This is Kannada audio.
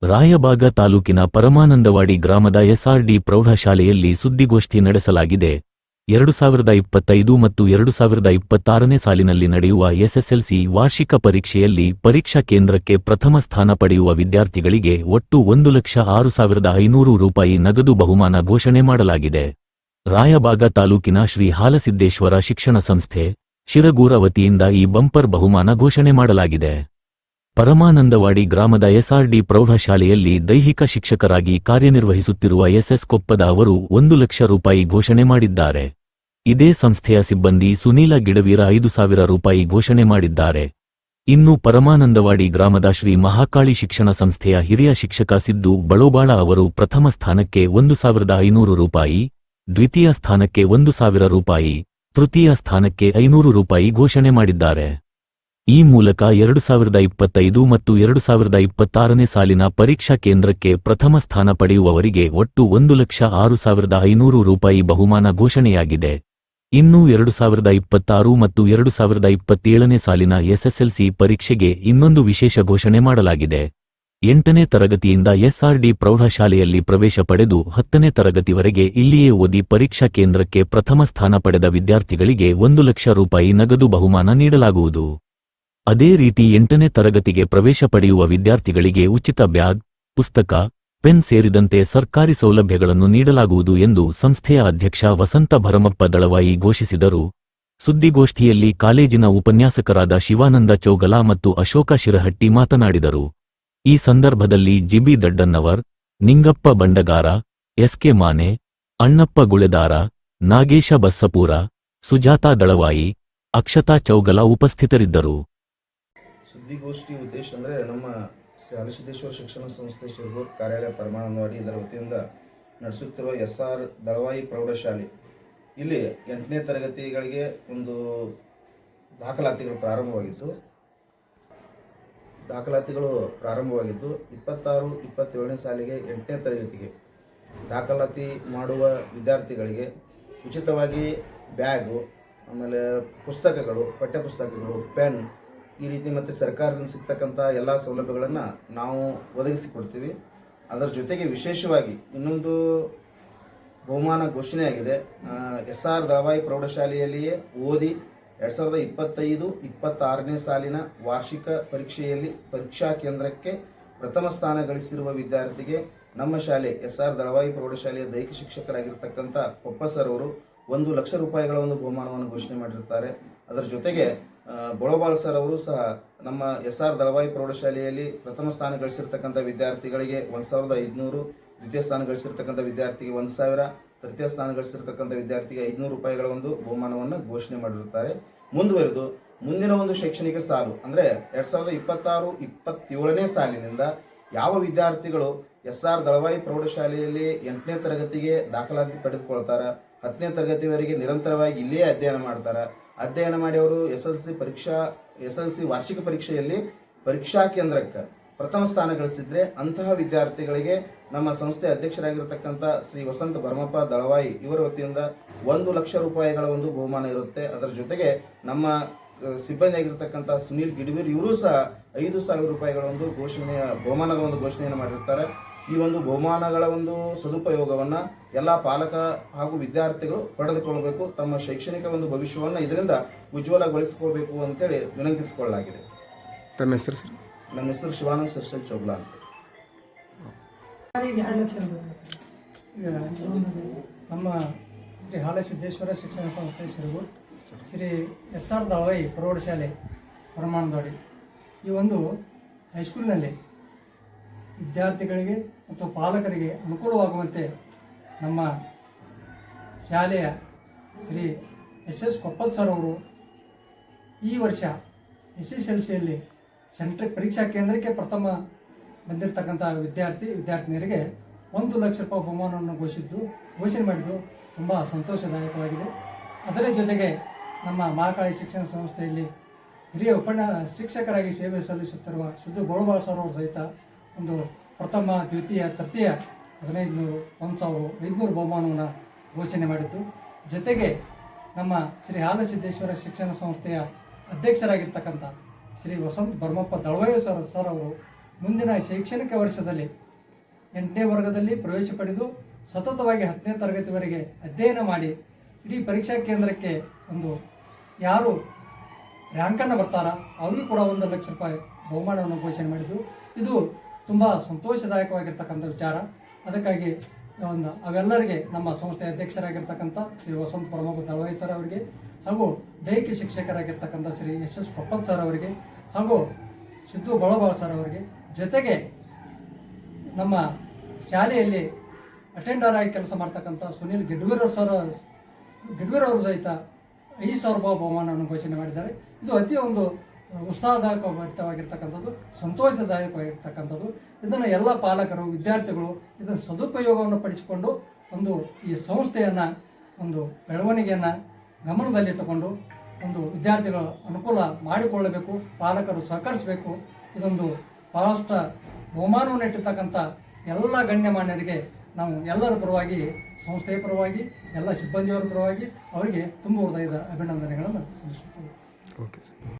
ರಾಯಬಾಗ ತಾಲೂಕಿನ ಪರಮಾನಂದವಾಡಿ ಗ್ರಾಮದ ಎಸ್ಆರ್ಡಿ ಪ್ರೌಢಶಾಲೆಯಲ್ಲಿ ಸುದ್ದಿಗೋಷ್ಠಿ ನಡೆಸಲಾಗಿದೆ. 2025 ಮತ್ತು 2026ನೇ ಸಾಲಿನಲ್ಲಿ ನಡೆಯುವ ಎಸ್ಎಸ್ಎಲ್ಸಿ ವಾರ್ಷಿಕ ಪರೀಕ್ಷೆಯಲ್ಲಿ ಪರೀಕ್ಷಾ ಕೇಂದ್ರಕ್ಕೆ ಪ್ರಥಮ ಸ್ಥಾನ ಪಡೆಯುವ ವಿದ್ಯಾರ್ಥಿಗಳಿಗೆ ಒಟ್ಟು 1,06,500 ರೂಪಾಯಿ ನಗದು ಬಹುಮಾನ ಘೋಷಣೆ ಮಾಡಲಾಗಿದೆ. ರಾಯಬಾಗ ತಾಲೂಕಿನ ಶ್ರೀ ಹಾಲಸಿದ್ದೇಶ್ವರ ಶಿಕ್ಷಣ ಸಂಸ್ಥೆ, ಶಿರಗೂರ ವತಿಯಿಂದ ಈ ಬಂಪರ್ ಬಹುಮಾನ ಘೋಷಣೆ ಮಾಡಲಾಗಿದೆ. ಪರಮಾನಂದವಾಡಿ ಗ್ರಾಮದ ಎಸ್ಆರ್ಡಿ ಪ್ರೌಢಶಾಲೆಯಲ್ಲಿ ದೈಹಿಕ ಶಿಕ್ಷಕರಾಗಿ ಕಾರ್ಯನಿರ್ವಹಿಸುತ್ತಿರುವ ಎಸ್ಎಸ್ ಕೊಪ್ಪದ ಅವರು 1 ಲಕ್ಷ ರೂಪಾಯಿ ಘೋಷಣೆ ಮಾಡಿದ್ದಾರೆ. ಇದೇ ಸಂಸ್ಥೆಯ ಸಿಬ್ಬಂದಿ ಸುನೀಲ ಗಿಡವೀರ 5,000 ರೂಪಾಯಿ ಘೋಷಣೆ ಮಾಡಿದ್ದಾರೆ. ಇನ್ನು ಪರಮಾನಂದವಾಡಿ ಗ್ರಾಮದ ಶ್ರೀ ಮಹಾಕಾಳಿ ಶಿಕ್ಷಣ ಸಂಸ್ಥೆಯ ಹಿರಿಯ ಶಿಕ್ಷಕ ಸಿದ್ದು ಬಳೋಬಾಳ ಅವರು ಪ್ರಥಮ ಸ್ಥಾನಕ್ಕೆ 1,500 ರೂಪಾಯಿ, ದ್ವಿತೀಯ ಸ್ಥಾನಕ್ಕೆ 1,000 ರೂಪಾಯಿ, ತೃತೀಯ ಸ್ಥಾನಕ್ಕೆ 500 ರೂಪಾಯಿ ಘೋಷಣೆ ಮಾಡಿದ್ದಾರೆ. ಈ ಮೂಲಕ 2025 ಮತ್ತು 2026ನೇ ಸಾಲಿನ ಪರೀಕ್ಷಾ ಕೇಂದ್ರಕ್ಕೆ ಪ್ರಥಮ ಸ್ಥಾನ ಪಡೆಯುವವರಿಗೆ ಒಟ್ಟು 1,06,500 ರೂಪಾಯಿ ಬಹುಮಾನ ಘೋಷಣೆಯಾಗಿದೆ. ಇನ್ನು 2026 ಮತ್ತು 2027ನೇ ಸಾಲಿನ ಎಸ್ಎಸ್ಎಲ್ಸಿ ಪರೀಕ್ಷೆಗೆ ಇನ್ನೊಂದು ವಿಶೇಷ ಘೋಷಣೆ ಮಾಡಲಾಗಿದೆ. 8ನೇ ತರಗತಿಯಿಂದ ಎಸ್ಆರ್ಡಿ ಪ್ರೌಢಶಾಲೆಯಲ್ಲಿ ಪ್ರವೇಶ ಪಡೆದು 10ನೇ ತರಗತಿವರೆಗೆ ಇಲ್ಲಿಯೇ ಓದಿ ಪರೀಕ್ಷಾ ಕೇಂದ್ರಕ್ಕೆ ಪ್ರಥಮ ಸ್ಥಾನ ಪಡೆದ ವಿದ್ಯಾರ್ಥಿಗಳಿಗೆ 1 ಲಕ್ಷ ರೂಪಾಯಿ ನಗದು ಬಹುಮಾನ ನೀಡಲಾಗುವುದು. ಅದೇ ರೀತಿ 8ನೇ ತರಗತಿಗೆ ಪ್ರವೇಶ ಪಡೆಯುವ ವಿದ್ಯಾರ್ಥಿಗಳಿಗೆ ಉಚಿತ ಬ್ಯಾಗ್, ಪುಸ್ತಕ, ಪೆನ್ ಸೇರಿದಂತೆ ಸರ್ಕಾರಿ ಸೌಲಭ್ಯಗಳನ್ನು ನೀಡಲಾಗುವುದು ಎಂದು ಸಂಸ್ಥೆಯ ಅಧ್ಯಕ್ಷ ವಸಂತ ಭರಮಪ್ಪ ದಳವಾಯಿ ಘೋಷಿಸಿದರು. ಸುದ್ದಿಗೋಷ್ಠಿಯಲ್ಲಿ ಕಾಲೇಜಿನ ಉಪನ್ಯಾಸಕರಾದ ಶಿವಾನಂದ ಚೌಗಲ ಮತ್ತು ಅಶೋಕ ಶಿರಹಟ್ಟಿ ಮಾತನಾಡಿದರು. ಈ ಸಂದರ್ಭದಲ್ಲಿ ಜಿಬಿ ದಡ್ಡನ್ನವರ್, ನಿಂಗಪ್ಪ ಬಂಡಗಾರ, ಎಸ್ಕೆ ಮಾನೆ, ಅಣ್ಣಪ್ಪ ಗುಳೆದಾರ, ನಾಗೇಶ ಬಸ್ಸಪೂರ, ಸುಜಾತಾ ದಳವಾಯಿ, ಅಕ್ಷತಾ ಚೌಗಲ ಉಪಸ್ಥಿತರಿದ್ದರು. ಸುದ್ದಿಗೋಷ್ಠಿ ಉದ್ದೇಶ ಅಂದರೆ ನಮ್ಮ ಶ್ರೀ ಹಾಲಸಿದ್ದೇಶ್ವರ ಶಿಕ್ಷಣ ಸಂಸ್ಥೆ ಶಿರಗೂರು ಕಾರ್ಯಾಲಯ ಪರಮಾನಂದವಾಡಿ ಇದರ ವತಿಯಿಂದ ನಡೆಸುತ್ತಿರುವ ಎಸ್ಆರ್ ದಳವಾಯಿ ಪ್ರೌಢಶಾಲೆ ಇಲ್ಲಿ 8ನೇ ತರಗತಿಗಳಿಗೆ ಒಂದು ದಾಖಲಾತಿಗಳು ಪ್ರಾರಂಭವಾಗಿದ್ದು 26-27ನೇ ಸಾಲಿಗೆ 8ನೇ ತರಗತಿಗೆ ದಾಖಲಾತಿ ಮಾಡುವ ವಿದ್ಯಾರ್ಥಿಗಳಿಗೆ ಉಚಿತವಾಗಿ ಬ್ಯಾಗು, ಆಮೇಲೆ ಪುಸ್ತಕಗಳು, ಪಠ್ಯಪುಸ್ತಕಗಳು, ಪೆನ್ ಈ ರೀತಿ ಮತ್ತು ಸರ್ಕಾರದಿಂದ ಸಿಗ್ತಕ್ಕಂಥ ಎಲ್ಲ ಸೌಲಭ್ಯಗಳನ್ನು ನಾವು ಒದಗಿಸಿಕೊಡ್ತೀವಿ. ಅದರ ಜೊತೆಗೆ ವಿಶೇಷವಾಗಿ ಇನ್ನೊಂದು ಬಹುಮಾನ ಘೋಷಣೆಯಾಗಿದೆ. ಎಸ್ಆರ್ ದಳವಾಯಿ ಪ್ರೌಢಶಾಲೆಯಲ್ಲಿಯೇ ಓದಿ 2025-26ನೇ ಸಾಲಿನ ವಾರ್ಷಿಕ ಪರೀಕ್ಷೆಯಲ್ಲಿ ಪರೀಕ್ಷಾ ಕೇಂದ್ರಕ್ಕೆ ಪ್ರಥಮ ಸ್ಥಾನ ಗಳಿಸಿರುವ ವಿದ್ಯಾರ್ಥಿಗೆ ನಮ್ಮ ಶಾಲೆ ಎಸ್ಆರ್ ದಳವಾಯಿ ಪ್ರೌಢಶಾಲೆಯ ದೈಹಿಕ ಶಿಕ್ಷಕರಾಗಿರ್ತಕ್ಕಂಥ ಕೊಪ್ಪ ಸರ್ ಅವರು 1 ಲಕ್ಷ ರೂಪಾಯಿಗಳ ಒಂದು ಬಹುಮಾನವನ್ನು ಘೋಷಣೆ ಮಾಡಿರ್ತಾರೆ. ಅದರ ಜೊತೆಗೆ ಬಳೋಬಾಳ್ ಸರ್ ಅವರು ಸಹ ನಮ್ಮ ಎಸ್ಆರ್ ದಳವಾಯಿ ಪ್ರೌಢಶಾಲೆಯಲ್ಲಿ ಪ್ರಥಮ ಸ್ಥಾನ ಗಳಿಸಿರ್ತಕ್ಕಂಥ ವಿದ್ಯಾರ್ಥಿಗಳಿಗೆ 1,500, ದ್ವಿತೀಯ ಸ್ಥಾನ ಗಳಿಸಿರ್ತಕ್ಕಂಥ ವಿದ್ಯಾರ್ಥಿಗೆ 1,000, ತೃತೀಯ ಸ್ಥಾನ ಗಳಿಸಿರ್ತಕ್ಕಂಥ ವಿದ್ಯಾರ್ಥಿಗೆ 500 ರೂಪಾಯಿಗಳ ಒಂದು ಬಹುಮಾನವನ್ನು ಘೋಷಣೆ ಮಾಡಿರುತ್ತಾರೆ. ಮುಂದುವರೆದು ಮುಂದಿನ ಒಂದು ಶೈಕ್ಷಣಿಕ ಸಾಲು ಅಂದರೆ 2026-27ನೇ ಸಾಲಿನಿಂದ ಯಾವ ವಿದ್ಯಾರ್ಥಿಗಳು ಎಸ್ಆರ್ ದಳವಾಯಿ ಪ್ರೌಢಶಾಲೆಯಲ್ಲಿ 8ನೇ ತರಗತಿಗೆ ದಾಖಲಾತಿ ಪಡೆದುಕೊಳ್ತಾರ, 10ನೇ ತರಗತಿವರೆಗೆ ನಿರಂತರವಾಗಿ ಇಲ್ಲಿಯೇ ಅಧ್ಯಯನ ಮಾಡಿ ಅವರು ಎಸ್ಎಲ್ಸಿ ವಾರ್ಷಿಕ ಪರೀಕ್ಷೆಯಲ್ಲಿ ಪರೀಕ್ಷಾ ಕೇಂದ್ರಕ್ಕೆ ಪ್ರಥಮ ಸ್ಥಾನ ಗಳಿಸಿದ್ರೆ ಅಂತಹ ವಿದ್ಯಾರ್ಥಿಗಳಿಗೆ ನಮ್ಮ ಸಂಸ್ಥೆ ಅಧ್ಯಕ್ಷರಾಗಿರ್ತಕ್ಕಂಥ ಶ್ರೀ ವಸಂತ ಭರಮಪ್ಪ ದಳವಾಯಿ ಇವರ ವತಿಯಿಂದ 1 ಲಕ್ಷ ರೂಪಾಯಿಗಳ ಒಂದು ಬಹುಮಾನ ಇರುತ್ತೆ. ಅದರ ಜೊತೆಗೆ ನಮ್ಮ ಸಿಬ್ಬಂದಿಯಾಗಿರ್ತಕ್ಕಂಥ ಸುನೀಲ್ ಗಿಡವೀರ್ ಇವರು ಸಹ 5,000 ರೂಪಾಯಿಗಳ ಒಂದು ಬಹುಮಾನದ ಒಂದು ಘೋಷಣೆಯನ್ನು ಮಾಡಿರ್ತಾರೆ. ಈ ಒಂದು ಬಹುಮಾನಗಳ ಒಂದು ಸದುಪಯೋಗವನ್ನು ಎಲ್ಲ ಪಾಲಕ ಹಾಗೂ ವಿದ್ಯಾರ್ಥಿಗಳು ಪಡೆದುಕೊಳ್ಳಬೇಕು. ತಮ್ಮ ಶೈಕ್ಷಣಿಕ ಒಂದು ಭವಿಷ್ಯವನ್ನು ಇದರಿಂದ ಉಜ್ವಲಗೊಳಿಸಿಕೊಳ್ಳಬೇಕು ಅಂತೇಳಿ ವಿನಂತಿಸಿಕೊಳ್ಳಲಾಗಿದೆ. ತಮ್ಮ ಹೆಸರು ಸರ್? ನಮ್ಮ ಹೆಸರು ಶಿವಾನಂದ ಸರ್ಸಲ್ ಚೌಗ್ಲಾ ಅಂತ. ನಮ್ಮ ಶ್ರೀ ಹಾಲಸಿದ್ದೇಶ್ವರ ಶಿಕ್ಷಣ ಸಂಸ್ಥೆ ಶಿರಗೂರು ಶ್ರೀ ಎಸ್ಆರ್ ದಳವಾಯಿ ಪ್ರೌಢಶಾಲೆ ಪರಮಾನಂದವಾಡಿ ಈ ಒಂದು ಹೈಸ್ಕೂಲಿನಲ್ಲಿ ವಿದ್ಯಾರ್ಥಿಗಳಿಗೆ ಮತ್ತು ಪಾಲಕರಿಗೆ ಅನುಕೂಲವಾಗುವಂತೆ ನಮ್ಮ ಶಾಲೆಯ ಶ್ರೀ ಎಸ್ ಕೊಪ್ಪಲ್ ಸರ್ ಅವರು ಈ ವರ್ಷ SSLCಯಲ್ಲಿ ಪರೀಕ್ಷಾ ಕೇಂದ್ರಕ್ಕೆ ಪ್ರಥಮ ಬಂದಿರತಕ್ಕಂಥ ವಿದ್ಯಾರ್ಥಿನಿಯರಿಗೆ 1 ಲಕ್ಷ ರೂಪಾಯಿ ಬಹುಮಾನವನ್ನು ಘೋಷಣೆ ಮಾಡಿದ್ದು ತುಂಬ ಸಂತೋಷದಾಯಕವಾಗಿದೆ. ಅದರ ಜೊತೆಗೆ ನಮ್ಮ ಮಹಾಕಾಳಿ ಶಿಕ್ಷಣ ಸಂಸ್ಥೆಯಲ್ಲಿ ಹಿರಿಯ ಶಿಕ್ಷಕರಾಗಿ ಸೇವೆ ಸಲ್ಲಿಸುತ್ತಿರುವ ಶುದ್ಧ ಗೋಳಬಾಳ ಸರ್ ಅವರು ಸಹಿತ ಒಂದು ಪ್ರಥಮ, ದ್ವಿತೀಯ, ತೃತೀಯ 1,500, 1,500 ಬಹುಮಾನವನ್ನು ಘೋಷಣೆ ಮಾಡಿದ್ದು. ಜೊತೆಗೆ ನಮ್ಮ ಶ್ರೀ ಹಾಲಸಿದ್ದೇಶ್ವರ ಶಿಕ್ಷಣ ಸಂಸ್ಥೆಯ ಅಧ್ಯಕ್ಷರಾಗಿರ್ತಕ್ಕಂಥ ಶ್ರೀ ವಸಂತ ಭರಮಪ್ಪ ದಳವಾಯಿ ಸರ್ ಅವರು ಮುಂದಿನ ಶೈಕ್ಷಣಿಕ ವರ್ಷದಲ್ಲಿ 8ನೇ ವರ್ಗದಲ್ಲಿ ಪ್ರವೇಶ ಪಡೆದು ಸತತವಾಗಿ 10ನೇ ತರಗತಿವರೆಗೆ ಅಧ್ಯಯನ ಮಾಡಿ ಇಡೀ ಪರೀಕ್ಷಾ ಕೇಂದ್ರಕ್ಕೆ ಒಂದು ಯಾರು ರ್ಯಾಂಕನ್ನು ಬರ್ತಾರ ಅವ್ರಿಗೂ ಕೂಡ 1 ಲಕ್ಷ ರೂಪಾಯಿ ಬಹುಮಾನವನ್ನು ಘೋಷಣೆ ಮಾಡಿದ್ದು. ಇದು ತುಂಬ ಸಂತೋಷದಾಯಕವಾಗಿರ್ತಕ್ಕಂಥ ವಿಚಾರ. ಅದಕ್ಕಾಗಿ ಅವೆಲ್ಲರಿಗೆ ನಮ್ಮ ಸಂಸ್ಥೆಯ ಅಧ್ಯಕ್ಷರಾಗಿರ್ತಕ್ಕಂಥ ಶ್ರೀ ವಸಂತ ಪ್ರಮೋದ್ ದಳವಾಯಿ ಸರ್ ಅವರಿಗೆ, ಹಾಗೂ ದೈಹಿಕ ಶಿಕ್ಷಕರಾಗಿರ್ತಕ್ಕಂಥ ಶ್ರೀ SS ಕೊಪ್ಪತ್ ಸರ್ ಅವರಿಗೆ, ಹಾಗೂ ಸಿದ್ದು ಬಳಬಾಳ್ ಸರ್ ಅವರಿಗೆ, ಜೊತೆಗೆ ನಮ್ಮ ಶಾಲೆಯಲ್ಲಿ ಅಟೆಂಡರ್ ಆಗಿ ಕೆಲಸ ಮಾಡ್ತಕ್ಕಂಥ ಸುನೀಲ್ ಗಿಡ್ವೀರ್ ಅವರು ಸಹಿತ 5,000 ರೂಪಾಯಿ ಬಹುಮಾನವನ್ನು ಘೋಷಣೆ ಮಾಡಿದ್ದಾರೆ. ಇದು ಅತಿ ಒಂದು ಉತ್ಸಾಹದಾಯಕವಾಗಿರ್ತಕ್ಕಂಥದ್ದು, ಸಂತೋಷದಾಯಕವಾಗಿರ್ತಕ್ಕಂಥದ್ದು. ಇದನ್ನು ಎಲ್ಲ ಪಾಲಕರು, ವಿದ್ಯಾರ್ಥಿಗಳು ಇದನ್ನು ಸದುಪಯೋಗವನ್ನು ಪಡಿಸಿಕೊಂಡು ಈ ಸಂಸ್ಥೆಯನ್ನು ಬೆಳವಣಿಗೆಯನ್ನು ಗಮನದಲ್ಲಿಟ್ಟುಕೊಂಡು ವಿದ್ಯಾರ್ಥಿಗಳ ಅನುಕೂಲ ಮಾಡಿಕೊಳ್ಳಬೇಕು, ಪಾಲಕರು ಸಹಕರಿಸಬೇಕು. ಇದೊಂದು ಬಹಳಷ್ಟು ಬಹುಮಾನವನ್ನು ಇಟ್ಟಿರ್ತಕ್ಕಂಥ ಎಲ್ಲ ಗಣ್ಯಮಾನ್ಯರಿಗೆ ನಾವು ಎಲ್ಲರ ಪರವಾಗಿ, ಸಂಸ್ಥೆಯ ಪರವಾಗಿ, ಎಲ್ಲ ಸಿಬ್ಬಂದಿಯವರ ಪರವಾಗಿ ಅವರಿಗೆ ತುಂಬ ಹೃದಯದ ಅಭಿನಂದನೆಗಳನ್ನು ಸಲ್ಲಿಸುತ್ತೇವೆ. Okay sir.